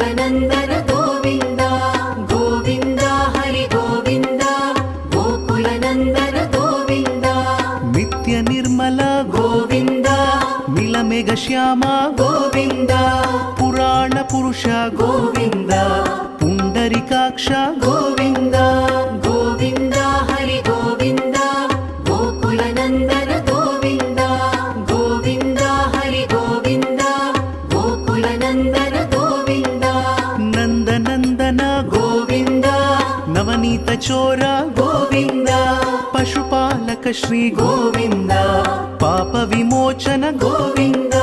गोकुलनन्दन गोविन्द गोविन्द हरि गोविन्द गोकुलनन्दन गोविन्द नित्य निर्मल गोविन्द नीलमेघ श्याम गोविन्द पुराण पुरुष गोविन्द पुण्डरीकाक्ष गोविन्द गोविन्द हरि गोविन्द गोकुलनन्दन गोविन्द गोविन्द हरि गोविन्द गोकुलनन्दन गोविन्द नन्दनन्दन गोविन्द नवनीत चोर गोविन्द पशुपालक श्री गोविन्द पाप विमोचन गोविन्द